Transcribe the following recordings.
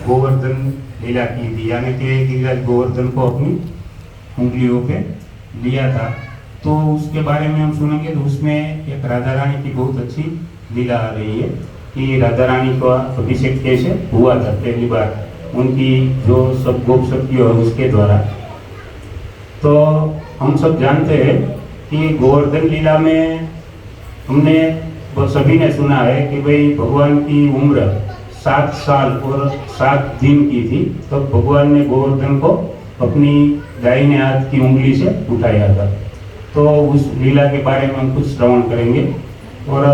गोवर्धन लीला की थी, यानी कि गिरिराज गोवर्धन को अपनी उंगलियों पे लिया था। तो उसके बारे में हम सुनेंगे। तो उसमें एक राधा रानी की बहुत अच्छी लीला आ रही है कि राधा रानी का अभिषेक कैसे हुआ था पहली बार, उनकी जो सब गोप शक्तियों है उसके द्वारा। तो हम सब जानते हैं कि गोवर्धन लीला में हमने सभी ने सुना है कि भाई भगवान की उम्र 7 साल और 7 दिन की थी, तब तो भगवान ने गोवर्धन को अपनी दाहिने हाथ की उंगली से उठाया था। तो उस लीला के बारे में हम कुछ श्रवण करेंगे। और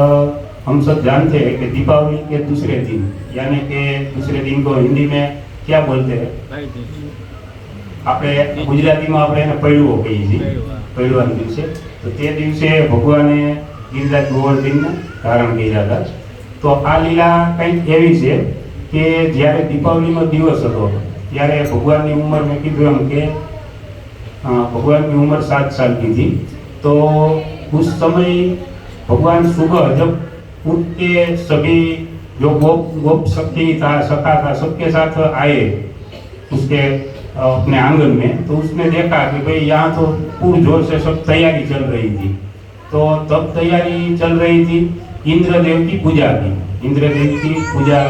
हम सब जानते हैं कि दीपावली के दूसरे दिन, यानी कि दूसरे दिन को हिंदी में क्या बोलते हैं, આપણે ગુજરાતીમાં આપણે એને પૈડવો કહીએ છીએ, પૈડવાના દિવસે। તો તે દિવસે ભગવાને ગિરિરાજ ગોવર્ધનને ધારણ કર્યા હતા। તો આ લીલા કંઈક એવી છે કે જ્યારે દીપાવલીનો દિવસ હતો ત્યારે ભગવાનની ઉંમર, મેં કીધું એમ કે ભગવાનની ઉંમર 7 साल की थी। तो उस समय भगवान सुबह जब उठ के सभी जो गोप शक्ति था, सखा था, सबके साथ आए उसके अपने आंगन में, तो उसने देखा कि भाई यहाँ तो पुरजोर से सब तैयारी चल रही थी। तो तब तैयारी चल रही थी इंद्रदेव की पूजा की। इंद्रदेव की पूजा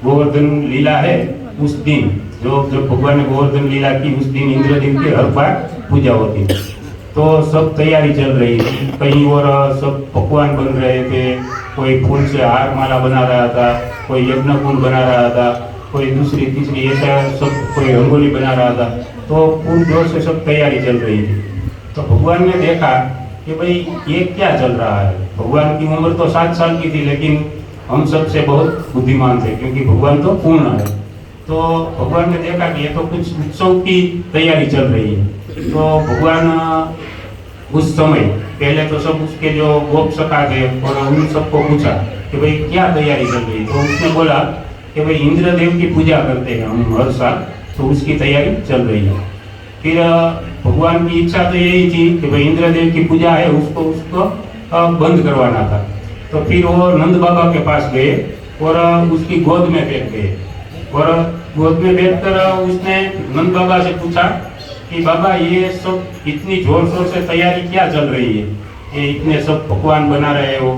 गोवर्धन लीला है उस दिन, जो जब भगवान ने गोवर्धन लीला की उस दिन इंद्रदेव की हर बार पूजा होती। तो सब तैयारी चल रही थी, कहीं और सब पकवान बन रहे थे, कोई फूल से हार माला बना रहा था, कोई यज्ञ कुंड बना रहा था, कोई दूसरी तीसरी ऐसा सब, कोई रंगोली बना रहा था। तो पूरी जोर से सब तैयारी चल रही थी। तो भगवान ने देखा कि भाई ये क्या चल रहा है। भगवान की उम्र तो 7 साल की थी, लेकिन हम सबसे बहुत बुद्धिमान थे क्योंकि भगवान तो पूर्ण है। तो भगवान ने देखा कि ये तो कुछ उत्सव की तैयारी चल रही है। तो भगवान उस समय पहले तो सब उसके जो गोप सखा थे और उन सबको पूछा कि भाई क्या तैयारी चल रही है। तो उसने बोला कि भाई इंद्रदेव की पूजा करते हैं हम हर साल, तो उसकी तैयारी चल रही है। फिर भगवान की इच्छा तो यही थी कि भाई इंद्रदेव की पूजा है उसको बंद करवाना था। तो फिर वो नंद बाबा के पास गए और उसकी गोद में बैठ गए। और गोद में बैठकर उसने नंद बाबा से पूछा कि बाबा ये सब इतनी जोर शोर से तैयारी क्या चल रही है, ये इतने सब पकवान बना रहे हो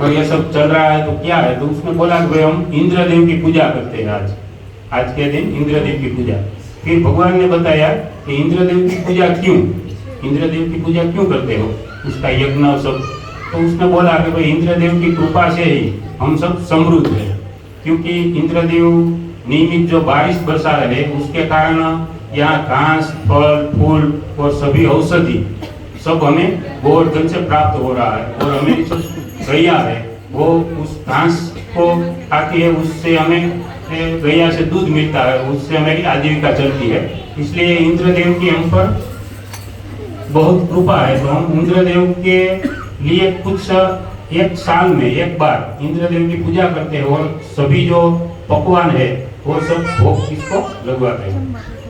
और ये सब चल रहा है तो क्या है। तो उसने बोला कि भाई हम इंद्रदेव की पूजा करते हैं, आज के दिन इंद्रदेव की पूजा। फिर भगवान ने बताया कि इंद्रदेव की पूजा क्यों, इंद्रदेव की पूजा क्यों करते हो, उसका यज्ञ सब। तो उसने बोला कि भाई इंद्रदेव की कृपा से ही हम सब समृद्ध है, क्योंकि इंद्रदेव नियमित जो बारिश बरसा रहे उसके कारण यहाँ घास, फल, फूल और सभी औषधि सब हमें गोवर्धन से प्राप्त हो रहा है। और हमें जो गैया है वो उस घास को खाती है, उससे हमें गैया से दूध मिलता है, उससे हमारी आजीविका चलती है। इसलिए इंद्रदेव की हम पर बहुत कृपा है। तो हम इंद्रदेव के लिए कुछ एक साल में एक बार इंद्रदेव की पूजा करते हैं और सभी जो पकवान है वो सब भोग इसको लगवाते हैं।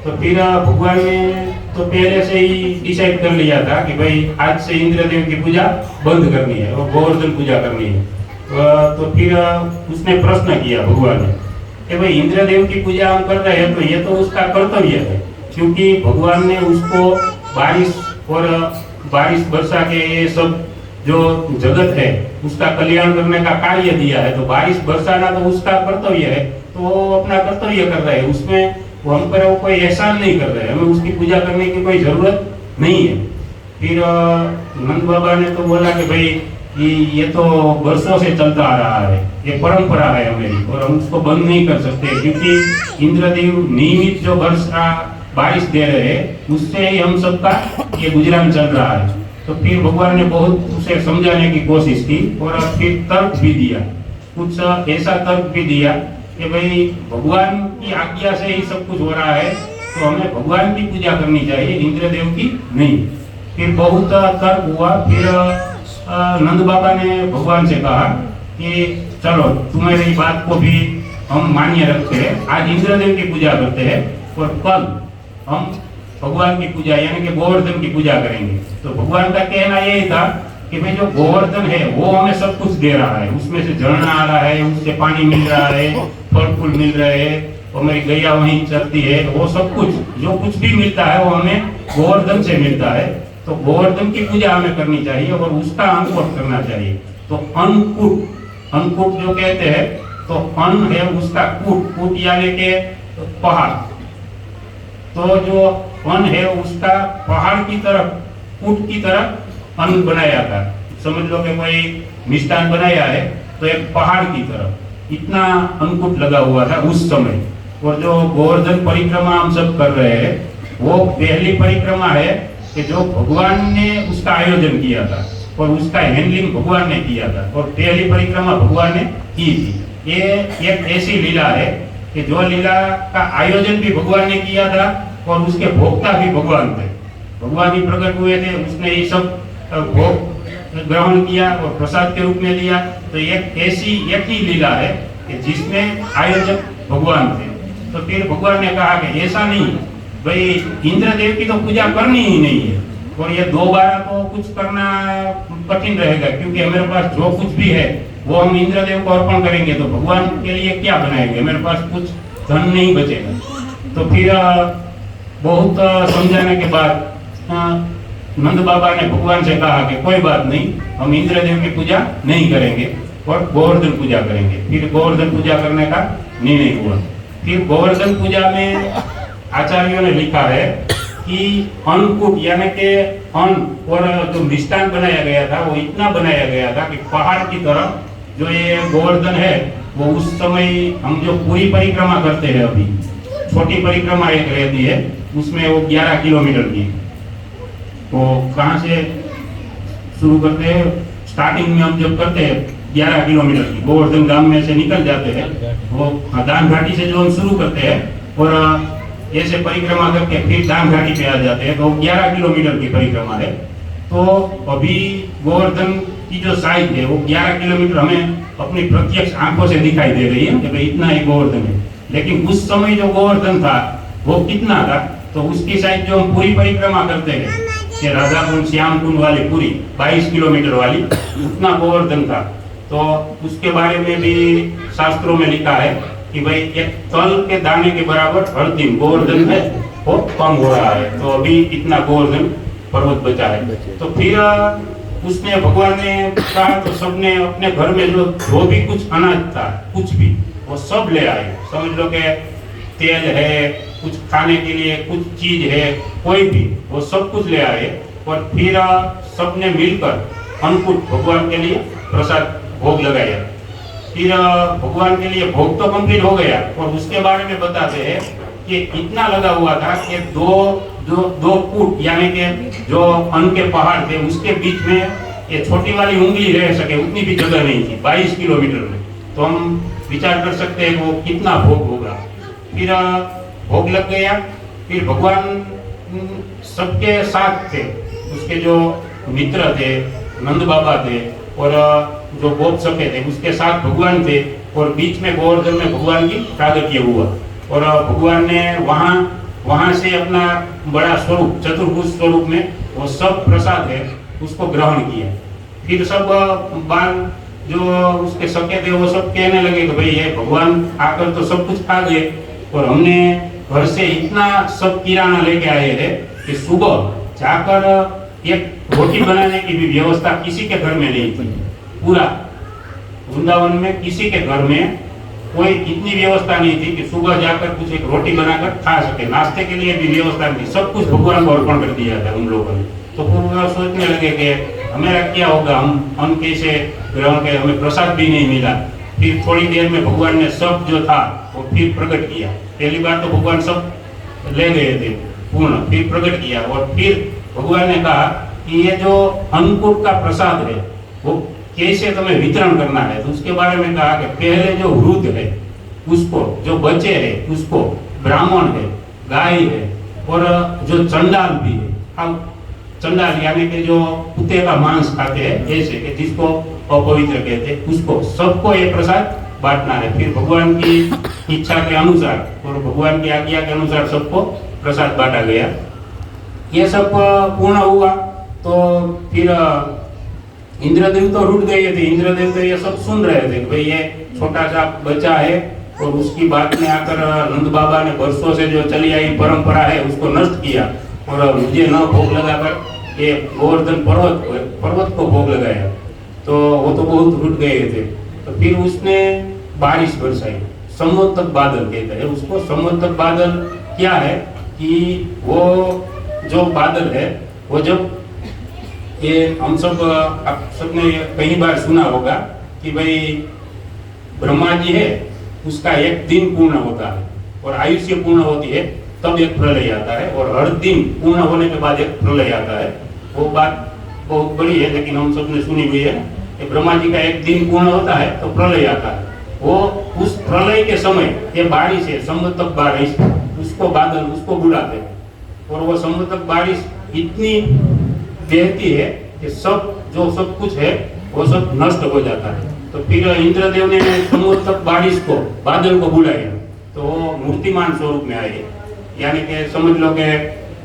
तो फिर भगवान ने तो पहले से ही डिसाइड कर लिया था कि भाई आज से इंद्रदेव की पूजा बंद करनी है और गोवर्धन पूजा करनी है। तो फिर उसने प्रश्न किया भगवान ने कि भाई इंद्रदेव की पूजा हम कर रहे हैं तो ये तो उसका कर्तव्य है, क्योंकि भगवान ने उसको बारिश वर्षा के ये सब जो जगत है उसका कल्याण करने का कार्य दिया है। तो बारिश बरसाना तो उसका कर्तव्य है, तो वो अपना कर्तव्य कर रहे हैं, उसमें वो हम पर वो कोई एहसान नहीं कर रहे हैं, हमें उसकी पूजा करने की कोई जरूरत नहीं है। फिर नंद बाबा ने तो बोला कि भाई ये तो वर्षों से चलता आ रहा है, ये परंपरा है हमारी और हम उसको बंद नहीं कर सकते, क्योंकि इंद्रदेव नियमित जो बारिश दे रहे हैं उससे ही हम सबका ये गुजरान चल रहा है। तो फिर भगवान ने बहुत उसे समझाने की कोशिश की और फिर तर्क भी दिया, कुछ ऐसा तर्क भी दिया कि भाई भगवान की आज्ञा से ही सब कुछ हो रहा है, तो हमें भगवान की पूजा करनी चाहिए, इंद्रदेव की नहीं। फिर बहुत तर्क हुआ। फिर नंद बाबा ने भगवान से कहा कि चलो तुम्हारी बात को भी हम मान्य रखते हैं, आज इंद्रदेव की पूजा करते हैं और कल हम भगवान की पूजा यानी कि गोवर्धन की पूजा करेंगे। तो भगवान का कहना यही था कि भाई जो गोवर्धन है वो हमें सब कुछ दे रहा है, उसमें से झरना आ रहा है, उससे पानी मिल रहा है, फल फूल मिल रहे हैं, हमारी गैया वहीं चलती है, वो सब कुछ जो कुछ भी मिलता है वो हमें गोवर्धन से मिलता है। तो गोवर्धन की पूजा हमें करनी चाहिए और उसका अंकुट करना चाहिए। तो अन्नकूट जो कहते हैं, तो अन्न है उसका कूट यानी के पहाड़। तो जो अन्न है उसका पहाड़ की तरफ, कूट की तरफ अन्न बनाया था। समझ लो कि कोई मिष्ठान बनाया है तो एक पहाड़ की तरफ इतना अन्नकूट लगा हुआ था उस समय। और जो गोवर्धन परिक्रमा हम सब कर रहे हैं, वो पहली परिक्रमा है कि जो भगवान ने उसका आयोजन किया था और उसका हैंडलिंग भगवान ने किया था और पहली परिक्रमा भगवान ने की थी। ये एक ऐसी लीला है कि जो लीला का आयोजन भी भगवान ने किया था और उसके भोक्ता भी भगवान थे। भगवान ही प्रकट हुए थे, उसने ये सब भोग ग्रहण किया और प्रसाद के रूप में दिया। तो एक ऐसी एक ही लीला है कि जिसमें आयोजक भगवान थे। तो फिर भगवान ने कहा कि ऐसा नहीं भाई, इंद्रदेव की तो पूजा करनी ही नहीं है और ये दोबारा तो कुछ करना कठिन रहेगा, क्योंकि हमारे पास जो कुछ भी है वो हम इंद्रदेव को अर्पण करेंगे तो भगवान के लिए क्या बनाएंगे, मेरे पास कुछ धन नहीं बचेगा। तो फिर बहुत समझाने के बाद नंद बाबा ने भगवान से कहा कि कोई बात नहीं, हम इंद्रदेव की पूजा नहीं करेंगे और गोवर्धन पूजा करेंगे। फिर गोवर्धन पूजा करने का निर्णय हुआ। फिर गोवर्धन पूजा में आचार्यों ने लिखा है कि अन्नकूट यानी के अन्न और जो मिष्ठान बनाया गया था वो इतना बनाया गया था कि पहाड़ की तरफ जो ये गोवर्धन है वो उस समय हम जो पूरी परिक्रमा करते हैं, अभी छोटी परिक्रमा एक रहती है उसमें वो 11 किलोमीटर की, वो कहाँ से शुरू करते हैं, स्टार्टिंग में हम जब करते हैं 11 किलोमीटर की, गोवर्धन गांव में से निकल जाते हैं, वो दान घाटी से जो हम शुरू करते हैं और ऐसे परिक्रमा करके फिर दान घाटी पे आ जाते हैं, तो 11 किलोमीटर की परिक्रमा है। तो अभी गोवर्धन की जो साइज है वो 11 किलोमीटर हमें अपनी प्रत्यक्ष आंखों से दिखाई दे रही है कि भाई इतना ही गोवर्धन है। लेकिन उस समय जो गोवर्धन था वो कितना था, तो उसकी साइज जो हम पूरी परिक्रमा करते हैं कि राधा कुंड श्याम कुंड वाली पूरी 22 किलोमीटर वाली, उतना गोवर्धन था। तो उसके बारे में भी शास्त्रों में लिखा है कि भाई एक तल के दाने के बराबर हर दिन गोवर्धन है वो कम हो रहा है, तो अभी इतना गोवर्धन पर्वत बचा है। तो फिर उसने भगवान ने कहा तो सबने अपने घर में जो भी कुछ अनाज था कुछ भी वो सब ले आए। समझ लो कि तेल है, कुछ खाने के लिए कुछ चीज है, कोई भी वो सब कुछ ले आए और फिर सबने मिलकर अन्नकूट भगवान के लिए प्रसाद भोग लगाया। फिर भगवान के लिए भोग तो कंप्लीट हो गया और उसके बारे में बताते हैं कि इतना लगा हुआ था कि दो फुट यानी कि जो अन्न के पहाड़ थे उसके बीच में ये छोटी वाली उंगली रह सके उतनी भी जगह नहीं थी 22 किलोमीटर में। तो हम विचार कर सकते हैं वो कितना भोग होगा। फिर भोग लग गया। फिर भगवान सबके साथ थे, उसके जो मित्र थे नंद बाबा थे और जो गोप सके थे उसके साथ भगवान थे और बीच में गोवर्धन में भगवान की प्रागट्य हुआ और भगवान ने वहां से अपना बड़ा स्वरूप चतुर्भुज स्वरूप में वो सब प्रसाद है उसको ग्रहण किया। फिर सब बाल जो उसके सके थे वो सब कहने लगे कि भाई ये भगवान आकर तो सब कुछ खा गए और हमने घर से इतना सब किराना लेके आए थे कि सुबह जाकर एक रोटी बनाने की भी व्यवस्था किसी के घर में नहीं थी। पूरा वृंदावन में किसी के घर में कोई इतनी व्यवस्था नहीं थी कि सुबह जाकर कुछ एक रोटी बनाकर खा सके, नाश्ते के लिए भी व्यवस्था नहीं थी। सब कुछ भगवान को अर्पण कर दिया था उन लोगों ने। तो पूरा सोचने लगे कि हमेरा क्या होगा, हम कैसे ग्रहण करें, हमें प्रसाद भी नहीं मिला। फिर थोड़ी देर में भगवान ने सब जो था वो फिर प्रकट किया। पहली बार तो भगवान सब ले गए थे पूर्ण, फिर प्रकट किया और फिर भगवान ने कहा कि ये जो अन्नकूट का प्रसाद है वो कैसे तुम्हें वितरण करना है। तो उसके बारे में कहा कि पहले जो वृद्ध है उसको, जो बच्चे है उसको, ब्राह्मण है, गाय है और जो चंडाल भी है। अब चंडाल यानी कि जो कुत्ते का मांस खाते हैं ऐसे कि जिसको अपवित्र कहते हैं, उसको सबको ये प्रसाद बांटना है। फिर भगवान की इच्छा के अनुसार और भगवान की आज्ञा के अनुसार सबको प्रसाद बांटा गया। ये सब पूर्ण हुआ तो फिर इंद्रदेव तो रुट गए थे। इंद्रदेव तो ये सब सुन रहे थे भाई ये छोटा सा बच्चा है और उसकी बात में आकर नंद बाबा ने वर्षों से जो चली आई परंपरा है उसको नष्ट किया और मुझे न भोग लगाकर ये गोवर्धन पर्वत को भोग लगाया, तो वो तो बहुत रुठ गए थे। तो फिर उसने बारिश बरसाई, समुद्रक बादल कहते हैं उसको। समुद्रक बादल क्या है कि वो जो बादल है वो जब ये हम सब आप सबने कई बार सुना होगा कि भाई ब्रह्मा जी है उसका एक दिन पूर्ण होता है और आयुष्य पूर्ण होती है तब एक प्रलय आता है, और हर दिन पूर्ण होने के बाद एक प्रलय आता है। वो बात बहुत बड़ी है लेकिन हम सब ने सुनी हुई है कि ब्रह्मा जी का एक दिन पूर्ण होता है तो प्रलय आता है। वो उस प्रलय के समय ये बारिश है, समुद्रक बारिश, उसको बादल उसको बुलाते हैं, और वो समुद्रक बारिश इतनी बहती है कि सब कुछ है वो सब नष्ट हो जाता है। तो फिर इंद्रदेव ने समुद्रक बारिश को, बादल को बुलाया, तो वो मूर्तिमान स्वरूप में आए। यानी कि समझ लो कि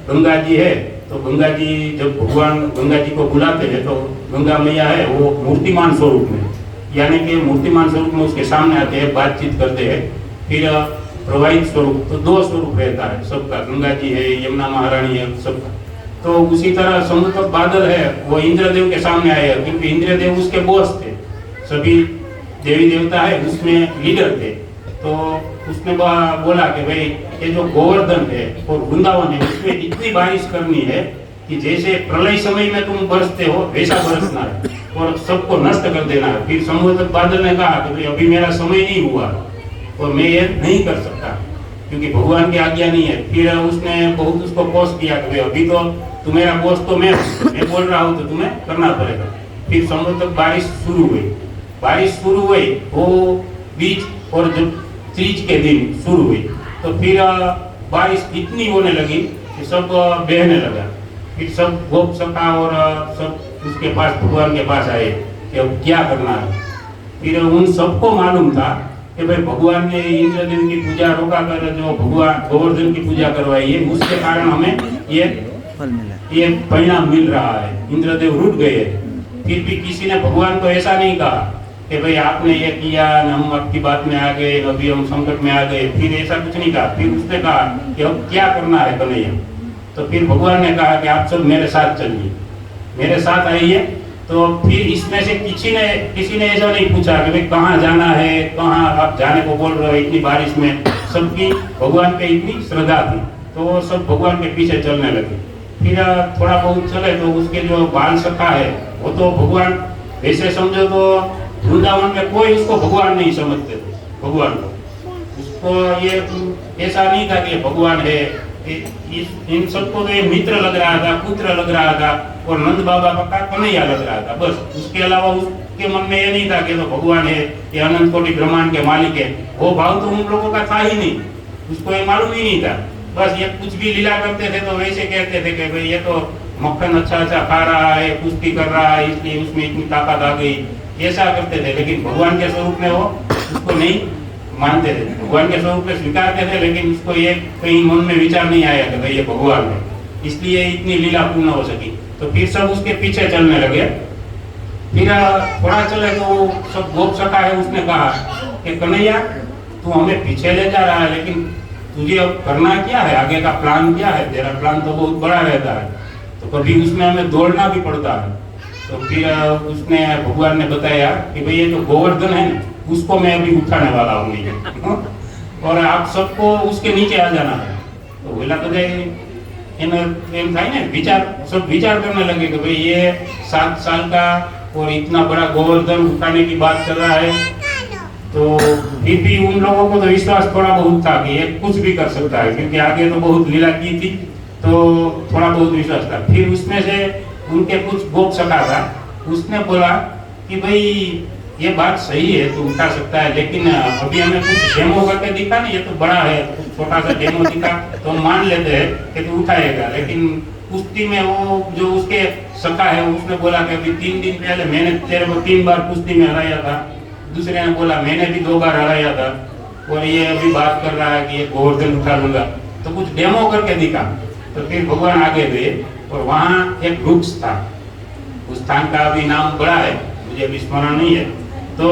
गंगा जी है तो गंगा जी जब भगवान गंगा जी को बुलाते हैं तो गंगा मैया है वो मूर्तिमान स्वरूप में, यानी कि मूर्तिमान स्वरूप में उसके सामने आते हैं, बातचीत करते हैं। फिर प्रवाहित स्वरूप, तो दो स्वरूप रहता है सबका, गंगा जी है, यमुना महारानी है सबका। तो उसी तरह समुद्र बादल है वो इंद्रदेव के सामने आए क्योंकि इंद्रदेव उसके बॉस थे, सभी देवी देवता है उसमें लीडर थे। तो उसने बोला कि भाई ये जो गोवर्धन है और वृंदावन है उसमें इतनी बारिश करनी है कि जैसे प्रलय समय में तुम बरसते हो वैसा बरसना है और सबको नष्ट कर देना है। फिर समुद्र बादल ने कहा कि भाई अभी मेरा समय नहीं हुआ और मैं ये नहीं कर सकता क्योंकि भगवान की आज्ञा नहीं है। फिर उसने बहुत उसको पोस्ट किया कि अभी तो तुम्हारा बॉस तो मैं बोल रहा हूँ तो तुम्हें करना पड़ेगा। फिर समुद्र तक बारिश शुरू हुई वो बीच और जब तीज के दिन शुरू हुई तो फिर बारिश इतनी होने लगी कि सब बहने लगा। फिर सब गोप सखा और सब उसके पास भगवान के पास आए कि अब क्या करना है। फिर उन सबको मालूम था कि भाई भगवान ने इंद्रदेव की पूजा रोका कर जो भगवान गोवर्धन की पूजा करवाई है उसके कारण हमें ये परिणाम मिल रहा है। इंद्रदेव रुठ गए, फिर भी किसी ने भगवान को ऐसा नहीं कहा कि भाई आपने ये किया, हम आपकी बात में आ गए, अभी हम संकट में आ गए, फिर ऐसा कुछ नहीं कहा। फिर उसने कहा कि अब क्या करना है कन्हैया। तो फिर भगवान ने कहा कि आप सब मेरे साथ चलिए, मेरे साथ आइए। तो फिर इसमें से किसी ने ऐसा नहीं पूछा कि भाई कहाँ जाना है, कहाँ आप जाने को बोल रहे हो इतनी बारिश में। सबकी भगवान पे इतनी श्रद्धा थी तो सब भगवान के पीछे चलने लगे। फिर थोड़ा बहुत चले तो उसके जो बाल सखा है वो तो भगवान, वैसे समझो तो वृंदावन में कोई उसको भगवान नहीं समझते थे। भगवान को उसको ये ऐसा नहीं था कि भगवान है, इन सबको तो ये मित्र लग रहा था, पुत्र लग रहा था और नंद बाबा का कन्हैया लग रहा था बस। उसके अलावा उसके मन में ये नहीं था कि तो भगवान है, ये अनंत कोटि ब्रह्मांड के मालिक है। वो भाव तो उन लोगों का था ही नहीं, उसको ये मालूम ही नहीं था। बस ये कुछ भी लीला करते थे तो वैसे कहते थे कि भाई ये तो मक्खन अच्छा खा रहा है, कुश्ती कर रहा है, इसलिए उसमें इतनी ताकत आ गई, ऐसा करते थे। लेकिन भगवान के स्वरूप में वो उसको नहीं मानते थे, भगवान के स्वरूप में स्वीकारते थे लेकिन उसको ये कहीं मन में विचार नहीं आया कि भाई ये भगवान है, इसलिए इतनी लीला पूर्ण हो सकी। तो फिर सब उसके पीछे चलने लगे। फिर थोड़ा चले तो सब गोप सखा है उसने कहा कि कन्हैया तू हमें पीछे ले जा रहा है लेकिन तुझे अब करना क्या है, आगे का प्लान क्या है? तेरा प्लान तो बहुत बड़ा रहता है, तो कभी उसमें हमें दौड़ना भी पड़ता है। तो फिर उसने भगवान ने बताया कि भाई ये जो गोवर्धन है ना उसको मैं अभी उठाने वाला हूँ ये और आप सबको उसके नीचे आ जाना है। तो बोला तो एम था ना विचार करने लगे कि भाई ये 7 साल का और इतना बड़ा गोवर्धन उठाने की बात कर रहा है। तो फिर भी उन लोगों को तो विश्वास थोड़ा बहुत था कि ये कुछ भी कर सकता है क्योंकि आगे तो बहुत लीला की थी, तो थोड़ा बहुत विश्वास था। फिर उसमें से उनके कुछ गोप सखा था, उसने बोला कि भाई ये बात सही है तू उठा सकता है लेकिन अभी हमें कुछ डेमो करके दिखा ना, ये तो बड़ा है, छोटा सा डेमो दिखा तो हम मान लेते हैं कि तू उठाएगा। लेकिन कुश्ती में वो जो उसके सखा है उसने बोला कि अभी 3 दिन पहले मैंने तेरे को 3 बार कुश्ती में हराया था, दूसरे ने बोला मैंने भी 2 बार हराया था और ये अभी बात कर रहा है कि ये गोवर्धन उठा लूंगा, तो कुछ डेमो करके दिखा। तो फिर भगवान आगे गए और वहाँ एक वृक्ष था, उस स्थान का अभी नाम बड़ा है मुझे अभी स्मरण नहीं है। तो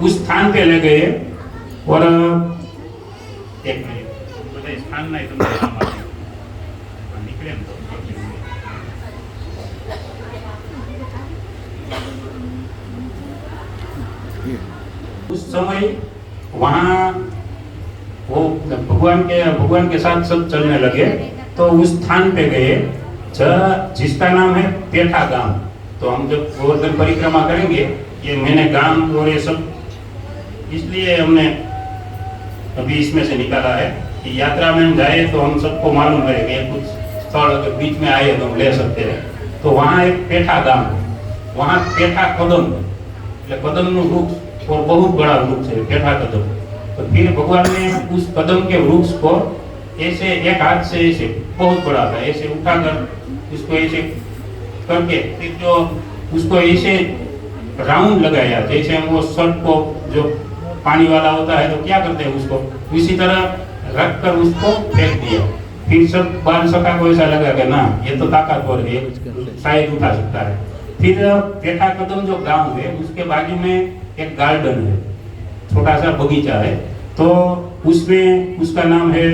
उस स्थान पे ले गए और एक मिनट બધા સ્થાન ના તમને નામ આપી નીકળે ને તો उस समय वहाँ वो भगवान के साथ सब चलने लगे। तो उस स्थान पे गए जिसका नाम है पेठा गांव। तो हम जब गोवर्धन परिक्रमा करेंगे, ये मैंने गांव और ये सब इसलिए हमने अभी इसमें से निकाला है कि यात्रा में हम जाए तो हम सबको मालूम रहे कि कुछ स्थल अगर बीच में आए तो हम ले सकते हैं। तो वहाँ एक पेठा गांव, वहाँ पेठा कदम कदम नु वृक्ष और बहुत बड़ा वृक्ष है पेठा कदम। तो फिर भगवान ने उस कदम के वृक्ष को ऐसे एक हाथ से ऐसे बहुत बड़ा था ऐसे उठाकर उसको ऐसे करके फिर जो उसको ऐसे राउंड लगाया, जैसे हम वो शर्ट को जो पानी वाला होता है तो क्या करते हैं उसको इसी तरह रख कर उसको फेंक दिया। फिर सब बाल सखा को ऐसा लगा कि ना ये तो ताकतवर है, शायद उठा सकता है। फिर पेठा कदम जो गांव है उसके बाजू में एक गार्डन है, छोटा सा बगीचा है। तो उसमें उसका नाम है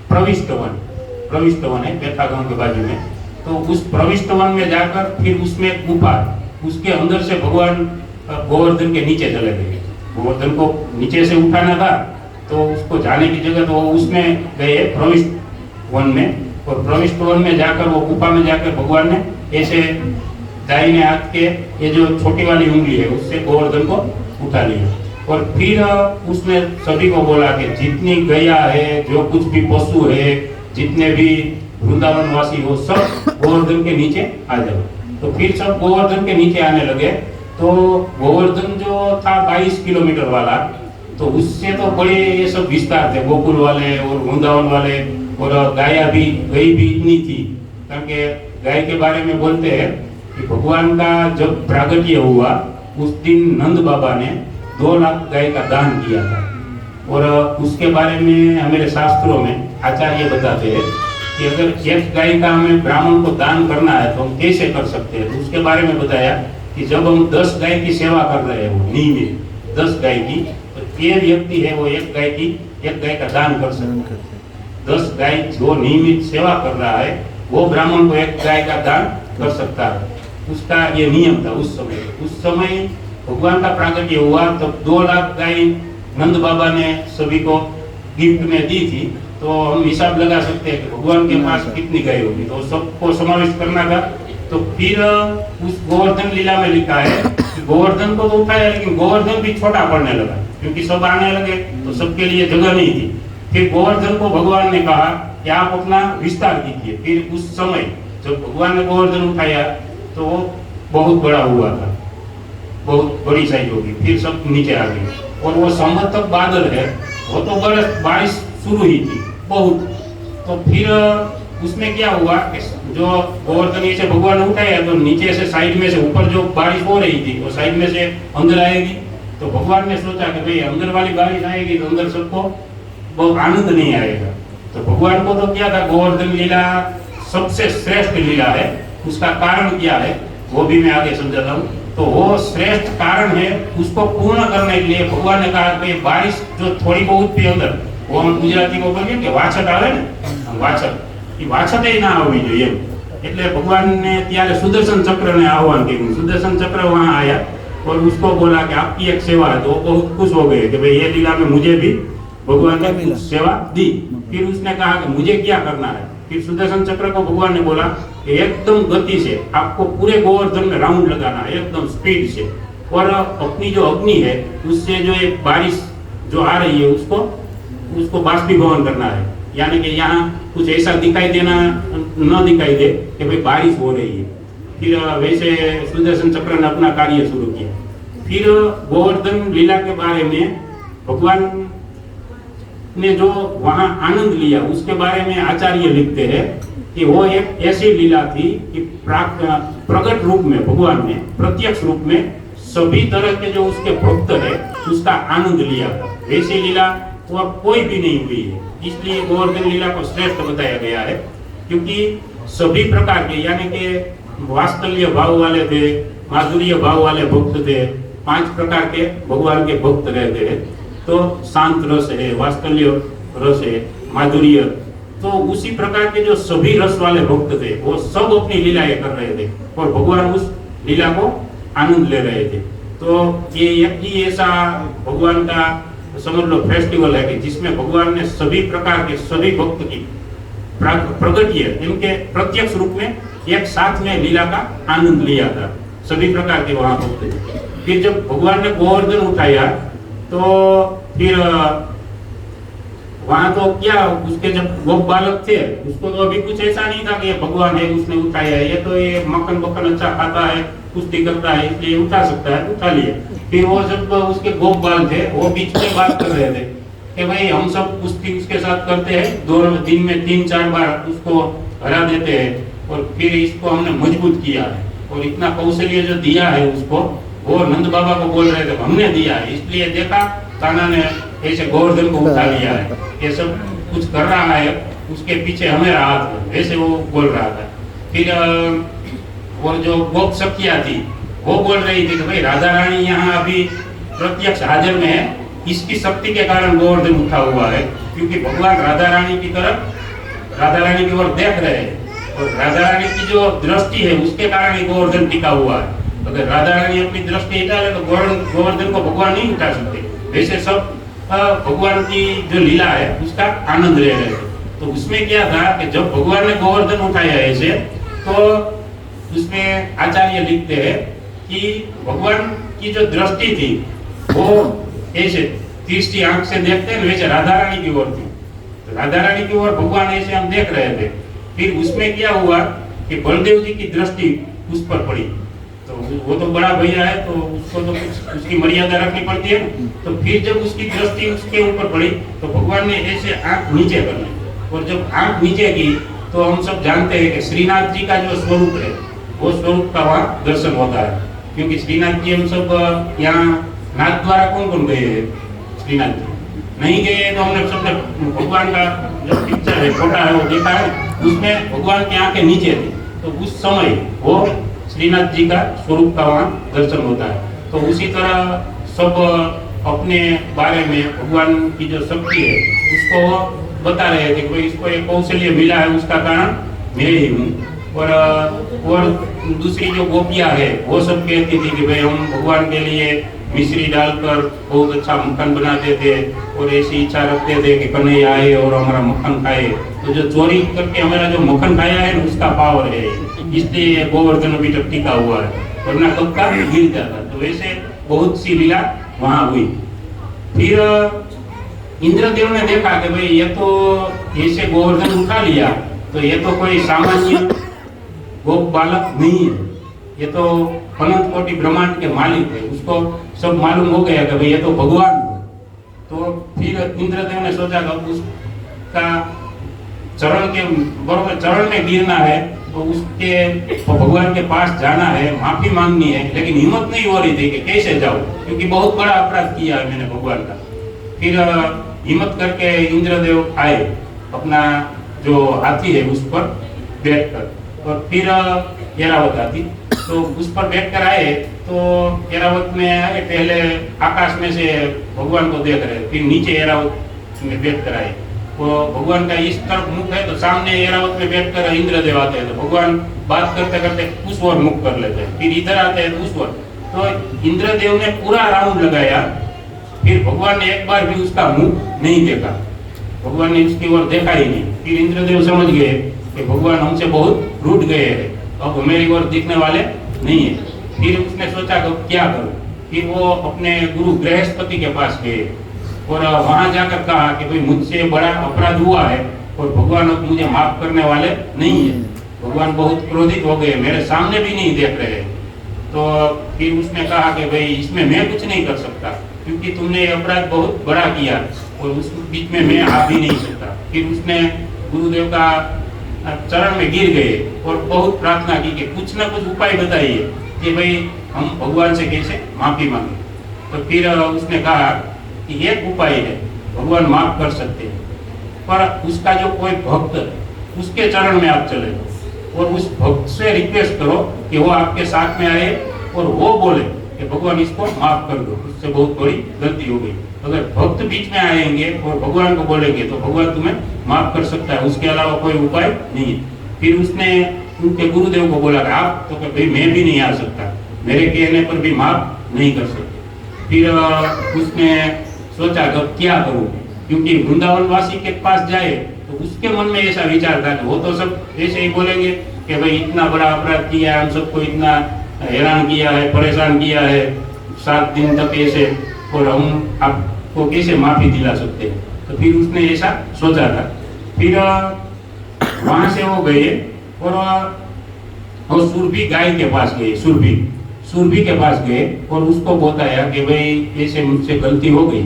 प्रविष्ट वन है पेठा गांव के बाजू में। तो उस प्रविष्ट वन में जाकर फिर उसमें एक गुफा, उसके अंदर से भगवान गोवर्धन के नीचे चले गए। गोवर्धन को नीचे से उठाना था तो उसको जाने की जगह तो उसमें गए प्रविष्ट वन में। और प्रविष्ट वन में जाकर वो गुफा में जाकर भगवान ने ऐसे दाहिने हाथ के ये जो छोटी वाली उंगली है उससे गोवर्धन को उठा लिया। और फिर उसने सभी को बोला कि जितनी गैया है, जो कुछ भी पशु है, जितने भी वृंदावन वासी हो, सब गोवर्धन के नीचे आ जाओ। तो फिर सब गोवर्धन के नीचे आने लगे। तो गोवर्धन जो था 22 किलोमीटर वाला, तो उससे तो बड़े ये सब विस्तार थे, गोकुल वाले और वृंदावन वाले। और गाया भी गई भी इतनी थी, कारण के गाय के बारे में बोलते हैं कि भगवान का जब प्रागट्य हुआ उस दिन नंद बाबा ने 2 लाख गाय का दान किया था। और उसके बारे में हमारे शास्त्रों में आचार्य बताते हैं कि अगर एक गाय का हमें ब्राह्मण को दान करना है तो हम कैसे कर सकते हैं। तो उसके बारे में बताया कि जब हम 10 गाय की सेवा कर रहे हैं, वो नियमित 10 गाय की, तो ये व्यक्ति है वो एक गाय का दान कर सकते हैं। 10 गाय जो नियमित सेवा कर रहा है वो ब्राह्मण को 1 गाय का दान कर सकता है। उसका ये नियम था उस समय भगवान का प्रागट्य हुआ तब 2 लाख गाय नंद बाबा ने सभी को गिफ्ट में दी थी। तो हम हिसाब लगा सकते हैं कि भगवान के पास कितनी गाय होगी, तो सबको समावेश करना था। तो फिर उस गोवर्धन लीला में लिखा है कि गोवर्धन को तो उठाया लेकिन गोवर्धन भी छोटा पड़ने लगा, क्योंकि सब आने लगे तो सबके लिए जगह नहीं थी। फिर गोवर्धन को भगवान ने कहा कि आप अपना विस्तार कीजिए। फिर उस समय जब भगवान ने गोवर्धन उठाया तो वो बहुत बड़ा हुआ था, बहुत बड़ी साइज होगी। फिर सब नीचे आ गई और वो संवत्सर बादल है, वो तो बारिश शुरू ही थी बहुत। तो फिर उसमें क्या हुआ कि जो गोवर्धन से भगवान ने उठाया तो नीचे से साइड में से ऊपर जो बारिश हो रही थी वो साइड में से अंदर आएगी। तो भगवान ने सोचा कि भाई अंदर वाली बारिश आएगी तो अंदर सबको बहुत आनंद नहीं आएगा। तो भगवान को तो क्या था, गोवर्धन लीला सबसे श्रेष्ठ लीला है। उसका कारण क्या है वो भी मैं आगे समझाता हूँ। तो वो श्रेष्ठ कारण है, उसको पूर्ण करने के लिए भगवान ने कहा कि बारिश जो थोड़ी बहुत भी अंदर, वो हम गुजराती को बोलिए कि वाछट આવે ને, વાછટ એ વાછટ ના આવવી જોઈએ। એટલે ભગવાનને ત્યારે સુદર્શન ચક્રને આહવાન કર્યું। સુદર્શન चक्र वहां आया और उसको बोला कि आपकी एक सेवा है। तो वो बहुत खुश हो गए कि भाई ये लीला में मुझे भी भगवान ने कुछ सेवा दी। फिर उसने कहा कि मुझे क्या करना है। फिर सुदर्शन चक्र को भगवान ने बोला कि एकदम गति से आपको पूरे गोवर्धन में राउंड लगाना है, एकदम स्पीड से। और अपनी जो अग्नि है उससे जो एक बारिश जो आ रही है उसको बाष्पीभवन करना है, यानी कि यहाँ कुछ ऐसा दिखाई देना न दिखाई दे कि भाई बारिश हो रही है। फिर वैसे सुदर्शन चक्र ने अपना कार्य शुरू किया। फिर गोवर्धन लीला के बारे में भगवान ने जो वहाँ आनंद लिया उसके बारे में आचार्य लिखते हैं कि वो एक ऐसी लीला थी कि प्रकट रूप में भगवान ने प्रत्यक्ष रूप में सभी तरह के जो उसके भक्त है उसका आनंद लिया था। वैसी लीला और कोई भी नहीं हुई है, इसलिए गोवर्धन लीला को श्रेष्ठ बताया गया है। क्योंकि सभी प्रकार के, यानी कि वात्सल्य भाव वाले थे, माधुर्य भाव वाले भक्त थे, 5 प्रकार के भगवान के भक्त रहते हैं। तो शांत रस है, वात्सल्य रस है, माधुर्य। तो उसी प्रकार के जो सभी रस वाले भक्त थे वो सब अपनी लीलाएं कर रहे थे और भगवान उस लीला को आनंद ले रहे थे। तो ये एक ही ऐसा भगवान का समझ लो फेस्टिवल है कि जिसमें भगवान ने सभी प्रकार के सभी भक्त की प्रगटीय इनके प्रत्यक्ष रूप में एक साथ में लीला का आनंद लिया था, सभी प्रकार के वहां भक्त थे। फिर जब भगवान ने गोवर्धन उठाया तो फिर वहां तो क्या, उसके जब गोप बालक थे उसको तो अभी कुछ ऐसा नहीं था कि ये भगवान है उसने उठाया है, ये तो ये मक्खन बक्खन अच्छा खाता है, कुश्ती करता है इसलिए उठा सकता है, उठा लिया। फिर वो जब उसके गोप बाल थे वो बीच में बात कर रहे थे कि भाई हम सब कुश्ती उसके साथ करते हैं, दोनों दिन में 3-4 बार उसको हरा देते हैं और फिर इसको हमने मजबूत किया है और इतना कौशल्य जो दिया है उसको, वो नंद बाबा को बोल रहे थे हमने दिया है, इसलिए देखा कान्हा ने ऐसे गोवर्धन को उठा लिया है, ये सब कुछ कर रहा है उसके पीछे हमें हाथ है, ऐसे वो बोल रहा था। फिर और जो गोप सखिया थी वो बोल रही थी कि भाई राधा रानी यहाँ अभी प्रत्यक्ष हाजिर में है, इसकी शक्ति के कारण गोवर्धन उठा हुआ है, क्योंकि भगवान राधा रानी की तरफ, राधा रानी की ओर देख रहे हैं और राधा रानी की जो दृष्टि है उसके कारण ही गोवर्धन टिका हुआ है। अगर राधा रानी अपनी दृष्टि हटा ले तो गोवर्धन को भगवान नहीं उठा सकते। वैसे सब भगवान की जो लीला है उसका आनंद ले रहे थे। तो उसमें क्या था कि जब भगवान ने गोवर्धन उठाया ऐसे, तो उसमें आचार्य लिखते हैं कि भगवान की जो दृष्टि थी वो ऐसे तीसरी आंख से देखते हैं वैसे राधा रानी की ओर थी, तो राधा रानी की ओर भगवान ऐसे हम देख रहे थे। फिर उसमें क्या हुआ कि बलदेव जी की दृष्टि उस पर पड़ी, तो वो तो बड़ा भैया है तो उसको तो कुछ उसकी मर्यादा रखनी पड़ती है। तो फिर जब उसकी दृष्टि उसके ऊपर पड़ी तो भगवान ने ऐसे आंख नीचे कर ली, और जब आंख नीचे की तो हम सब जानते हैं कि श्रीनाथ जी का जो स्वरूप है वो स्वरूप का वहाँ दर्शन होता है, क्योंकि श्रीनाथ जी हम सब यहाँ नाथ द्वारा कौन गए हैं, श्रीनाथ जी नहीं गए तो हमने सबने भगवान का जो पिक्चर है फोटा है वो देखा है, उसमें भगवान की आंखें नीचे थी, तो उस समय वो श्रीनाथ जी का स्वरूप का वहाँ दर्शन होता है। तो उसी तरह सब अपने बारे में भगवान की जो शक्ति है उसको बता रहे थे कि भाई इसको एक कौशल्य मिला है उसका कारण मैं ही हूँ। और दूसरी जो गोपियां है वो सब कहती थी कि भाई हम भगवान के लिए मिश्री डालकर बहुत अच्छा मक्खन बनाते थे और ऐसी इच्छा रखते थे कि कन्हैया आए और हमारा मक्खन खाए, तो जो चोरी करके हमारा जो मक्खन खाया है उसका पावर है, इसलिए गोवर्धन अभी तक टिका हुआ है, वरना कब का गिर जाता। तो वैसे बहुत सी लीला वहां हुई। फिर इंद्रदेव ने देखा कि भाई ये तो ऐसे गोवर्धन उठा लिया तो ये तो कोई सामान्य गोप बालक नहीं है, ये तो अनंत कोटि ब्रह्मांड के मालिक है, उसको सब मालूम हो गया कि भाई ये तो भगवान है। तो फिर इंद्रदेव ने सोचा कि उसका चरण के बराबर चरण में गिरना है, तो उसके तो भगवान के पास जाना है, माफी मांगनी है, लेकिन हिम्मत नहीं हो रही थी कि कैसे जाऊं, क्योंकि बहुत बड़ा अपराध किया है मैंने भगवान का। फिर हिम्मत करके इंद्रदेव आए, अपना जो हाथी है उस पर बैठकर, और फिर ऐरावत हाथी, तो उस पर बैठकर आए। तो ऐरावत में आए, पहले आकाश में से भगवान को देख रहे, फिर नीचे ऐरावत में बैठकर आए। वो भगवान का इस तरफ मुख है तो सामने ऐरावत में बैठकर इंद्रदेव आते हैं, तो भगवान बात करते करते उस ओर मुख कर लेते हैं, फिर इधर आते हैं तो उस ओर। तो इंद्रदेव ने पूरा राउंड लगाया, फिर भगवान ने एक बार भी उसका मुख नहीं देखा, भगवान ने उसकी ओर देखा ही नहीं। फिर इंद्रदेव समझ गए कि भगवान हमसे बहुत रूठ गए हैं, अब मेरी ओर दिखने वाले नहीं है। फिर उसने सोचा कि क्या करूं, फिर वो अपने गुरु बृहस्पति के पास गए और वहां जाकर कहा कि भाई मुझसे बड़ा अपराध हुआ है और भगवान अब मुझे माफ करने वाले नहीं है, भगवान बहुत क्रोधित हो गए, मेरे सामने भी नहीं देख रहे। तो फिर उसने कहा कि भाई इसमें मैं कुछ नहीं कर सकता, क्योंकि तुमने अपराध बहुत बड़ा किया और उस बीच में मैं आ भी नहीं सकता। फिर उसने गुरुदेव का चरण में गिर गए और बहुत प्रार्थना की कि कुछ ना कुछ उपाय बताइए कि भाई हम भगवान से कैसे माफी मांगे। तो फिर उसने कहा कि एक उपाय है, भगवान माफ कर सकते हैं, पर उसका जो कोई भक्त उसके चरण में आप चले और उस भक्त से रिक्वेस्ट करो कि वो आपके साथ में आए और वो बोले कि भगवान इसको माफ कर दो, उससे बहुत बड़ी गलती हो गई। अगर भक्त बीच में आएंगे और भगवान को बोलेंगे तो भगवान तुम्हें माफ कर सकता है, उसके अलावा कोई उपाय नहीं है। फिर उसने उनके गुरुदेव को बोला कि आप तो भाई मैं भी नहीं आ सकता, मेरे कहने पर भी माफ नहीं कर सकते। फिर उसने सोचा कि अब क्या करूं, क्योंकि वृंदावन वासी के पास जाए तो उसके मन में ऐसा विचार था कि वो तो सब ऐसे ही बोलेंगे कि भाई इतना बड़ा अपराध किया है, हम सबको इतना हैरान किया है, परेशान किया है 7 दिन तक ऐसे, और हम आपको कैसे माफी दिला सकते हैं। तो फिर उसने ऐसा सोचा था। फिर वहां से वो गए और सुरभि गाय के पास गए, सुरभि के पास गए और उसको बताया कि भाई ऐसे मुझसे गलती हो गई।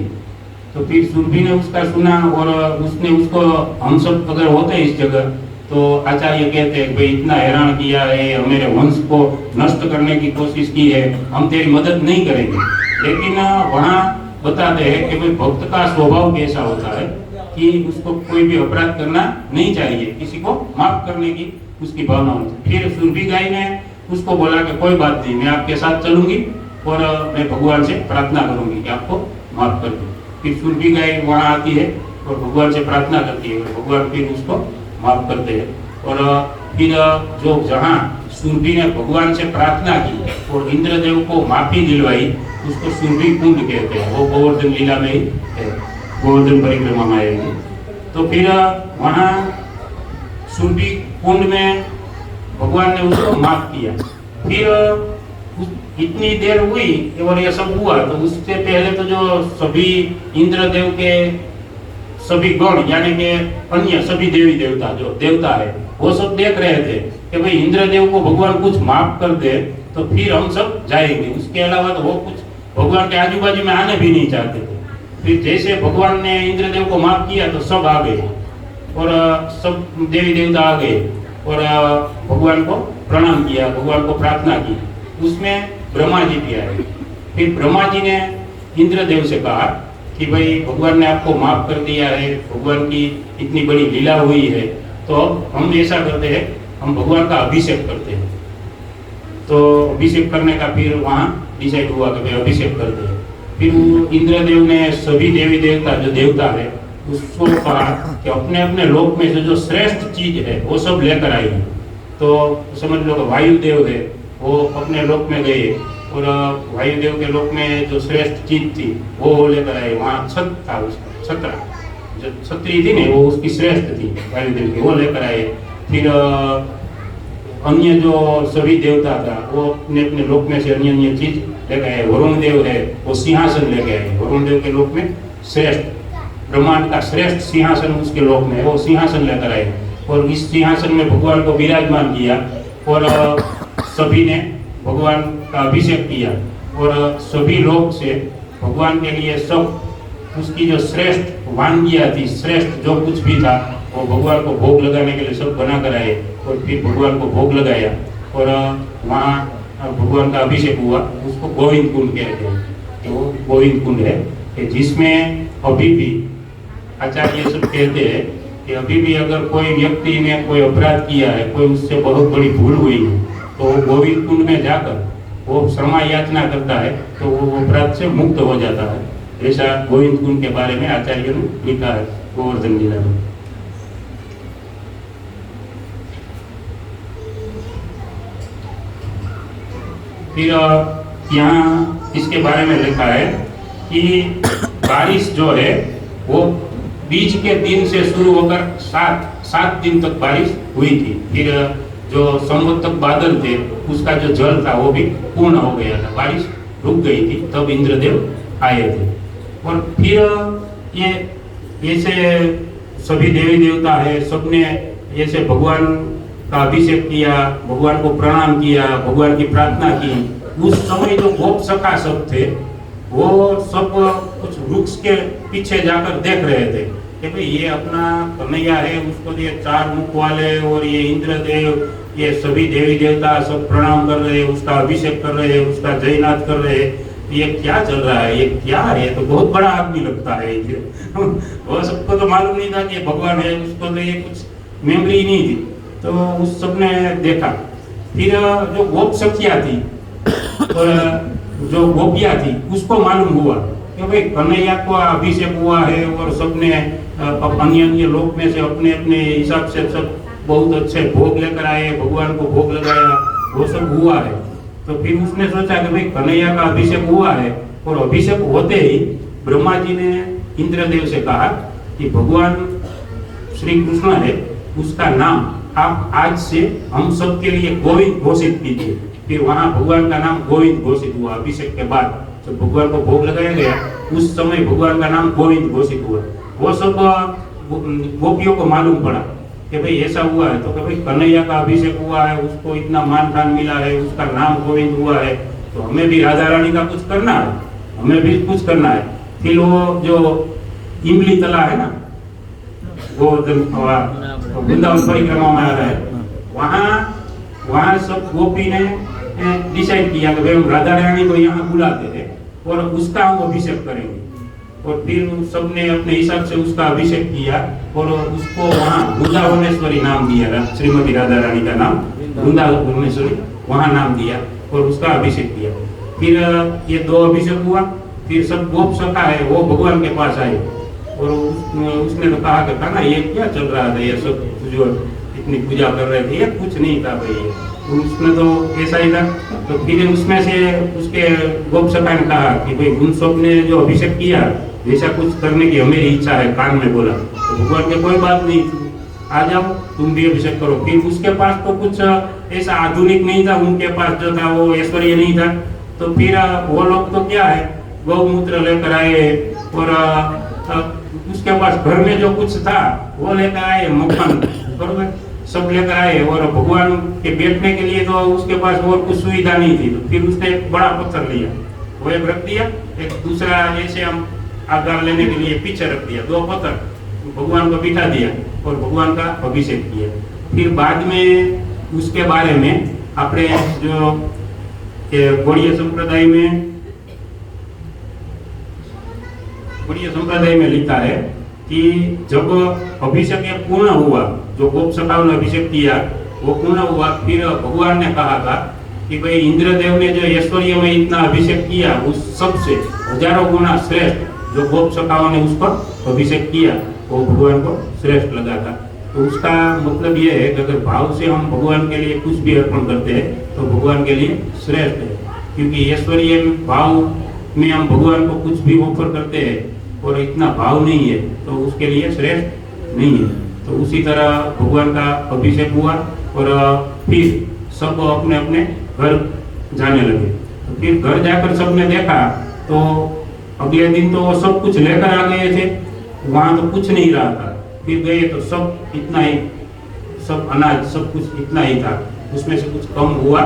तो फिर सुरभि ने उसका सुना और उसने उसको, हम सब अगर होते इस जगह तो आचार्य कहते हैं भाई इतना हैरान किया है, मेरे वंश को नष्ट करने की कोशिश की है, हम तेरी मदद नहीं करेंगे। लेकिन वहाँ बताते हैं कि भाई भक्त का स्वभाव कैसा होता है कि उसको कोई भी अपराध करना नहीं चाहिए, किसी को माफ करने की उसकी भावना होती है। फिर सुरभि गाय ने उसको बोला कि कोई बात नहीं, मैं आपके साथ चलूंगी और मैं भगवान से प्रार्थना करूंगी कि आपको माफ कर दूं। फिर सुरभि गाय वहाँ आती है और भगवान से प्रार्थना करती है और भगवान फिर उसको माफ करते हैं। और फिर जो जहाँ सुरभि ने भगवान से प्रार्थना की और इंद्रदेव को माफी दिलवाई, उसको सुरभि कुंड कहते हैं। वो गोवर्धन लीला में ही है, गोवर्धन परिक्रमा में आएगी। तो फिर वहाँ सुरभि कुंड में भगवान ने उसको माफ किया। फिर इतनी देर हुई और ये सब हुआ, तो उससे पहले तो जो सभी इंद्रदेव के सभी गण यानी कि अन्य सभी देवी देवता जो देवता है वो सब देख रहे थे कि भाई इंद्रदेव को भगवान कुछ माफ कर दे तो फिर हम सब जाएंगे, उसके अलावा तो वो कुछ भगवान के आजू बाजू में आने भी नहीं चाहते थे। फिर जैसे भगवान ने इंद्रदेव को माफ किया तो सब आ गए और सब देवी देवता आ गए और भगवान को प्रणाम किया, भगवान को प्रार्थना की। उसमें ब्रह्मा जी भी आए। फिर ब्रह्मा जी ने इंद्रदेव से कहा कि भाई भगवान ने आपको माफ कर दिया है, भगवान की इतनी बड़ी लीला हुई है, तो अब हम ऐसा करते हैं, हम भगवान का अभिषेक करते हैं। तो अभिषेक करने का फिर वहाँ डिसाइड हुआ कि भाई अभिषेक करते हैं। फिर इंद्रदेव ने सभी देवी देवता जो देवता है उसको कहा कि अपने अपने लोक में से जो श्रेष्ठ चीज है वो सब लेकर आइए। तो समझ लो कि वायुदेव है वो अपने लोक में गए और वायुदेव के लोक में जो श्रेष्ठ चीज थी वो लेकर आए। वहाँ छत था, उसका छत्र जो छतरी थी ना वो उसकी श्रेष्ठ थी वायुदेव की, वो लेकर आए। फिर अन्य जो सभी देवता था वो अपने अपने लोक में से अन्य अन्य चीज लेकर आए। वरुण देव है वो सिंहासन लेके आए, वरुण देव के लोक में श्रेष्ठ ब्रह्मांड का श्रेष्ठ सिंहासन उसके लोक में है, वो सिंहासन लेकर आए और इस सिंहासन में भगवान को विराजमान किया और सभी ने भगवान का अभिषेक किया और सभी लोग से भगवान के लिए सब उसकी जो श्रेष्ठ वानगियाँ थी, श्रेष्ठ जो कुछ भी था वो भगवान को भोग लगाने के लिए सब बना कर आए और फिर भगवान को भोग लगाया और वहाँ भगवान का अभिषेक हुआ। उसको गोविंद कुंड कहते हैं। तो गोविंद कुंड है कि जिसमें अभी भी आचार्य सब कहते हैं कि अभी भी अगर कोई व्यक्ति ने कोई अपराध किया है, कोई उससे बहुत बड़ी भूल हुई है, तो वो गोविंद कुंड में जाकर वो क्षमा याचना करता है तो वो अपराध से मुक्त हो जाता है। ऐसा गोविंद कुंड के बारे में आचार्य ने लिखा है गोवर्धन लीला में। फिर यहाँ इसके बारे में लिखा है कि बारिश जो है वो बीच के दिन से शुरू होकर 7 दिन तक बारिश हुई थी। फिर जो संवत्सर बादल थे उसका जो जल था वो भी पूर्ण हो गया था, बारिश रुक गई थी, तब इंद्रदेव आए थे। और फिर ये ऐसे सभी देवी देवता है सबने ऐसे भगवान का अभिषेक किया, भगवान को प्रणाम किया, भगवान की प्रार्थना की। उस समय जो गोप सखा सब थे वो सब कुछ वृक्ष के पीछे जाकर देख रहे थे कि भाई ये अपना कन्हैया है, उसको ये 4 मुख वाले और ये इंद्रदेव, ये सभी देवी देवता सब प्रणाम कर रहे हैं, उसका अभिषेक कर रहे हैं, उसका जयनाथ कर रहे हैं। ये क्या चल रहा है, ये क्या है? तो बहुत बड़ा आदमी लगता है ये। वो सबको तो मालूम नहीं था कि भगवान है, उसको तो ये कुछ मेमोरी नहीं थी। तो उस सबने देखा। फिर जो गोप सखिया थी और जो गोपिया थी उसको मालूम हुआ कि भाई कन्हैया को अभिषेक हुआ है और सबने अन्य अन्य लोक में से अपने अपने हिसाब से सब बहुत अच्छे भोग लेकर आए, भगवान को भोग लगाया, वो सब हुआ है। तो फिर उसने सोचा कि भाई कन्हैया का अभिषेक हुआ है, और अभिषेक होते ही ब्रह्मा जी ने इंद्रदेव से कहा कि भगवान श्री कृष्ण है, उसका नाम आप आज से हम सब के लिए गोविंद घोषित कीजिए। फिर वहां भगवान का नाम गोविंद घोषित हुआ। अभिषेक के बाद जब भगवान को भोग लगाया गया, उस समय भगवान का नाम गोविंद घोषित हुआ। वो सब गोपियों को मालूम पड़ा कि भाई ऐसा हुआ है, तो कि भाई कन्हैया का अभिषेक हुआ है, उसको इतना मान खान मिला है, उसका नाम गोविंद हुआ है, तो हमें भी राधा रानी का कुछ करना है, हमें भी कुछ करना है। फिर वो जो इमली तला है ना, वो वृंदावन परिक्रमा में आ रहा है, वहाँ सब गोपी ने डिसाइड किया कि भाई हम राधा रानी को यहाँ बुलाते हैं और उसका हम अभिषेक करेंगे। और फिर सबने अपने हिसाब से उसका अभिषेक किया और उसको वहाँ वृंदावनेश्वरी नाम दिया, श्रीमती राधा रानी का नाम वृंदावनेश्वरी वहाँ नाम दिया और उसका अभिषेक किया। फिर ये 2 अभिषेक हुआ। फिर सब गोप सखा है वो भगवान के पास आए और उसने तो कहा कि ना ये क्या चल रहा था, ये सब जो इतनी पूजा कर रहे थे, ये कुछ नहीं था भाई, उसमें तो ऐसा ही था। तो फिर उसमें से उसके गोप सखा ने कहा कि भाई उन सब ने जो अभिषेक किया वैसा कुछ करने की हमेरी इच्छा है, कान में बोला। तो भगवान के कोई बात नहीं, आ जाओ तुम भी अभिषेक करो। फिर उसके पास तो कुछ ऐसा आधुनिक नहीं था, उनके पास जो था वो ऐश्वर्य नहीं था। तो फिर वो लोग तो क्या है, गौमूत्र लेकर आए और उसके पास घर में जो कुछ था वो लेकर आए, मक्खन बरोबर सब लेकर आए, और भगवान के बैठने के लिए तो उसके पास और कुछ सुविधा नहीं थी। तो फिर उसने एक बड़ा पत्थर लिया, वो एक रख दिया, एक दूसरा ऐसे हम आधार लेने के लिए पीछे रख दिया, 2 पत्थर भगवान को बिठा दिया और भगवान का अभिषेक किया। फिर बाद में उसके बारे में अपने जो गौड़ीय संप्रदाय में लिखा है कि जब अभिषेक पूर्ण हुआ, जो गोप सखाओं ने अभिषेक किया वो पूर्ण हुआ, फिर भगवान ने कहा था कि भाई इंद्रदेव ने जो ऐश्वर्य में इतना अभिषेक किया उस सबसे हजारों गुना श्रेष्ठ जो गोप सखाओं ने उस पर अभिषेक किया वो भगवान को श्रेष्ठ लगा था। तो उसका मतलब ये है कि अगर भाव से हम भगवान के लिए कुछ भी अर्पण करते हैं तो भगवान के लिए श्रेष्ठ है, क्योंकि ऐश्वर्य भाव में हम भगवान को कुछ भी ऑफर करते हैं और इतना भाव नहीं है तो उसके लिए श्रेष्ठ नहीं है। तो उसी तरह भगवान का अभिषेक हुआ और फिर सब अपने अपने घर जाने लगे। तो फिर घर जाकर सबने देखा तो अगले दिन तो सब कुछ लेकर आ गए थे, वहाँ तो कुछ नहीं रहा था। फिर गए तो सब इतना ही, सब अनाज सब कुछ इतना ही था, उसमें से कुछ कम हुआ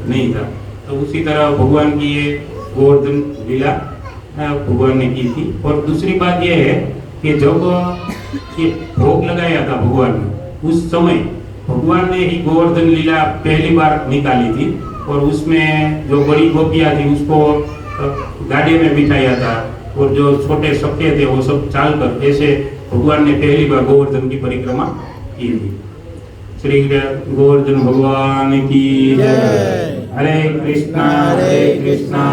नहीं था। तो उसी तरह भगवान की ये गोवर्धन लीला भगवान ने की थी। और दूसरी बात यह है कि जब ये भोग लगाया था भगवान ने, उस समय भगवान ने ही गोवर्धन लीला पहली बार निकाली थी और उसमें जो बड़ी गोपियां थी उसको गाड़ी में बिठाया था और जो छोटे सखे थे वो सब चाल कर ऐसे भगवान ने पहली बार गोवर्धन की परिक्रमा की थी। श्री गोवर्धन भगवान की जय। हरे कृष्णा कृष्णा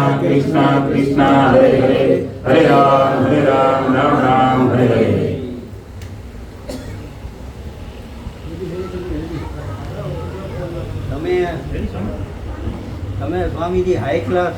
कृष्णा हरे हरे, हरे राम राम राम हरे हरे। તમે સ્વામીજી હાઈ ક્લાસ